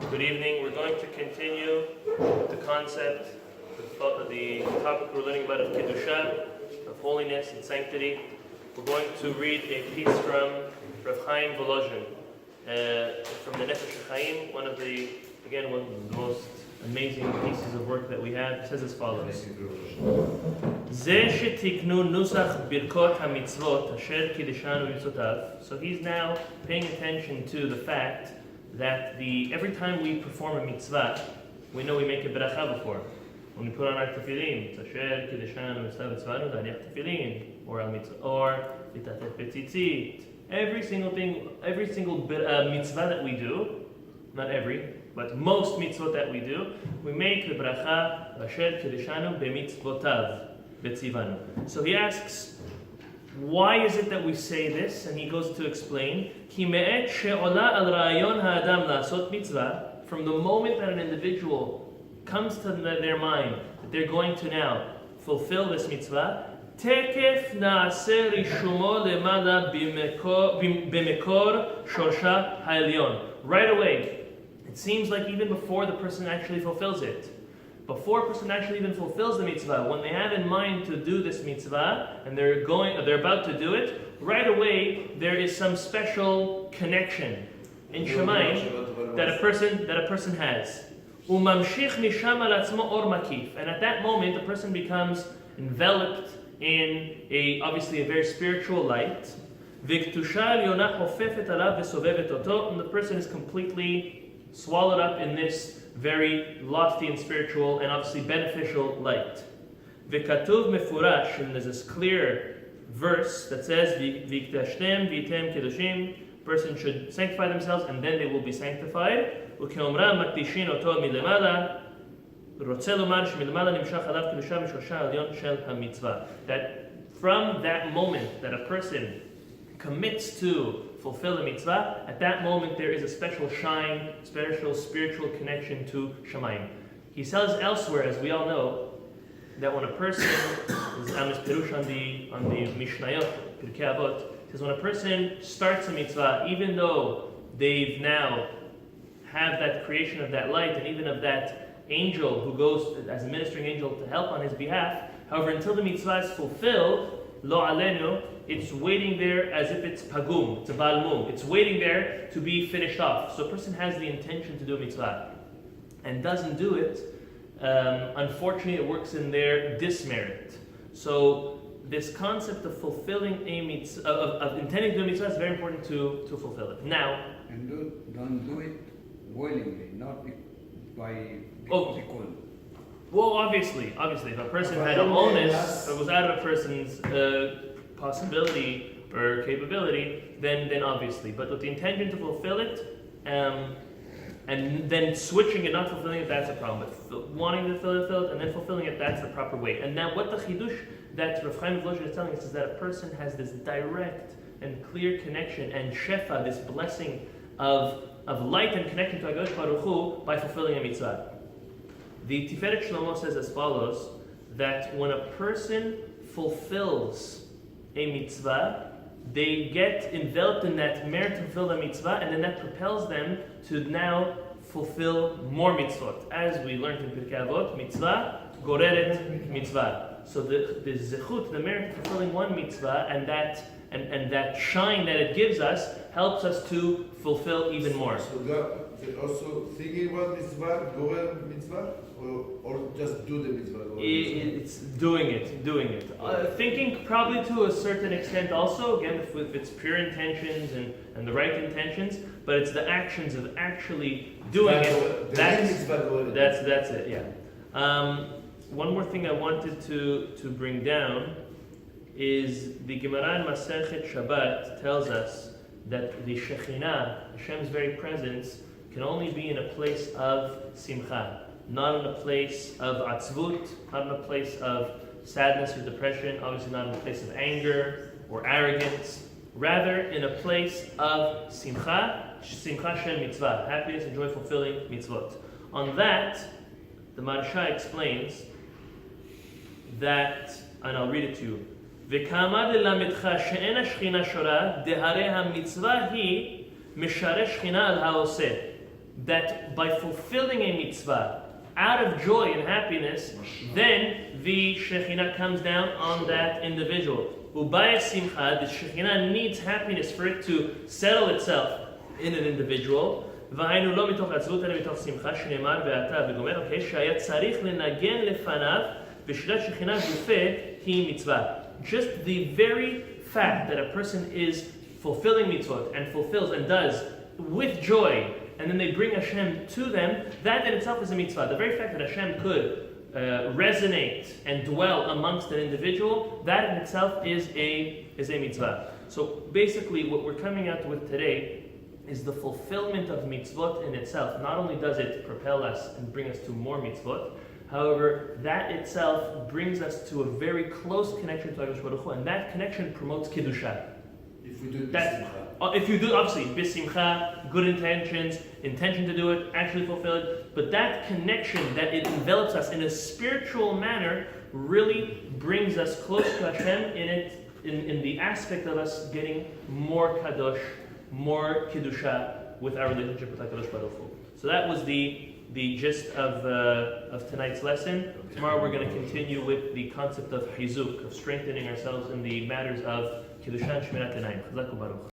Good evening. We're going to continue the concept, the topic we're learning about of Kedusha, of holiness and sanctity. We're going to read a piece from Rav Chaim Volozhin, from the Nefesh Chaim, one of the most amazing pieces of work that we have. It says as follows: Ze shetiknu nusach birkot hamitzvot asher kiddushanu mitzvotav. So he's now paying attention to the fact that every time we perform a mitzvah, we know we make a beracha before. When we put on our tefillin, asher kiddushanu mitzvanu daniach tefillin, or litatef betzitzit. Every single mitzvah that we do, not every, but most mitzvot that we do, we make the bracha asher kiddushanu b'mitzvotav betzivanu. So he asks, why is it that we say this? And he goes to explain, Ki me'et she'ola al ra'ayon ha'adam la'asot mitzvah, from the moment that an individual comes to their mind that they're going to now fulfill this mitzvah, tekef na'aseh rishumo lemala b'mekor shorsha ha'elyon. Right away, it seems like even before the person actually fulfills it, before a person actually even fulfills the mitzvah, when they have in mind to do this mitzvah and they're about to do it, right away there is some special connection in Shemayim that a person has. Umamshich misham al atzmo or makif, and at that moment the person becomes enveloped in obviously a very spiritual light. Viktusha yonah hofefet alav v'sovevet oto, and the person is completely swallowed up in this very lofty and spiritual and obviously beneficial light. V'katuv mefurash, and there's this clear verse that says, V'yiktashtem v'yitem kedushim, person should sanctify themselves and then they will be sanctified. U'keomra makdishin oto milemala, rotze lomar shemilemala nimshach alav kedusha mishosha alyon shel hamitzvah. That from that moment that a person commits to fulfill the mitzvah, at that moment there is a special shine, special spiritual connection to Shemayim. He says elsewhere, as we all know, that when a person is Perush on the Mishnayot, Pirkei Avot, says when a person starts a mitzvah, even though they've now have that creation of that light and even of that angel who goes as a ministering angel to help on his behalf, however, until the mitzvah is fulfilled, lo alenu, it's waiting there as if it's pagum, it's a balmum. It's waiting there to be finished off. So a person has the intention to do a mitzvah and doesn't do it. Unfortunately, it works in their dismerit. So this concept of fulfilling a mitzvah, of intending to do a mitzvah, is very important to fulfill it. Now, and don't do it willingly, not by because. Well, obviously, if a person had an onus, it was out of a person's possibility or capability, then obviously. But with the intention to fulfill it, and then switching it, not fulfilling it, that's a problem. But wanting to fulfill it and then fulfilling it, that's the proper way. And now what the chidush that Rav Chaim Volozhin is telling us is that a person has this direct and clear connection and shefa, this blessing of light and connection to HaKadosh Baruch Hu by fulfilling a mitzvah. The Tiferet Shlomo says as follows, that when a person fulfills a mitzvah, they get enveloped in that merit to fulfill the mitzvah, and then that propels them to now fulfill more mitzvot. As we learned in Pirkei Avot, mitzvah goreret mitzvah. So the zechut, the merit of fulfilling one mitzvah, and that shine that it gives us helps us to fulfill even more. So God also thinking about mitzvah, gorer mitzvah, or just do the mitzvah? It's doing it. Thinking probably to a certain extent also, again, with its pure intentions and the right intentions, but it's the actions of actually doing it. That's it, yeah. One more thing I wanted to bring down is the Gemara in Masechet Shabbat tells us that the Shekhinah, Hashem's very presence, can only be in a place of simcha, not in a place of atzvut, not in a place of sadness or depression, obviously not in a place of anger or arrogance, rather in a place of simcha shem mitzvah, happiness and joy fulfilling mitzvot. On that, the Maharsha explains that, and I'll read it to you, וכאמר ללמדך שאין השכינה שורה, דהרי המצווה היא משרה שכינה על העושה. that by fulfilling a mitzvah out of joy and happiness, then the Shekhinah comes down on that individual. Ubaya simcha, the Shekhinah needs happiness for it to settle itself in an individual. והיינו לא מתוך עצבות אלא מתוך שמחה שנאמר ואתה וגומר, שהיה צריך לנגן לפניו ושלילת שכינה גופה היא מצווה. Just the very fact that a person is fulfilling mitzvot and fulfills and does with joy, and then they bring Hashem to them, that in itself is a mitzvah. The very fact that Hashem could resonate and dwell amongst an individual, that in itself is a mitzvah. So basically what we're coming out with today is the fulfillment of mitzvot in itself. Not only does it propel us and bring us to more mitzvot, however, that itself brings us to a very close connection to HaKadosh Baruch Hu, and that connection promotes Kiddusha. If we do it That, b'simcha. if you do, obviously, bisimcha, good intentions, intention to do it, actually fulfill it, but that connection, that it envelops us in a spiritual manner, really brings us close to Hashem in the aspect of us getting more kadosh, more kiddusha with our relationship with HaKadosh Baruch Hu. So that was the gist of tonight's lesson. Tomorrow we're going to continue with the concept of chizuk, of strengthening ourselves in the matters of kiddusha and Shemirat Enayim. Chazak u'baruch.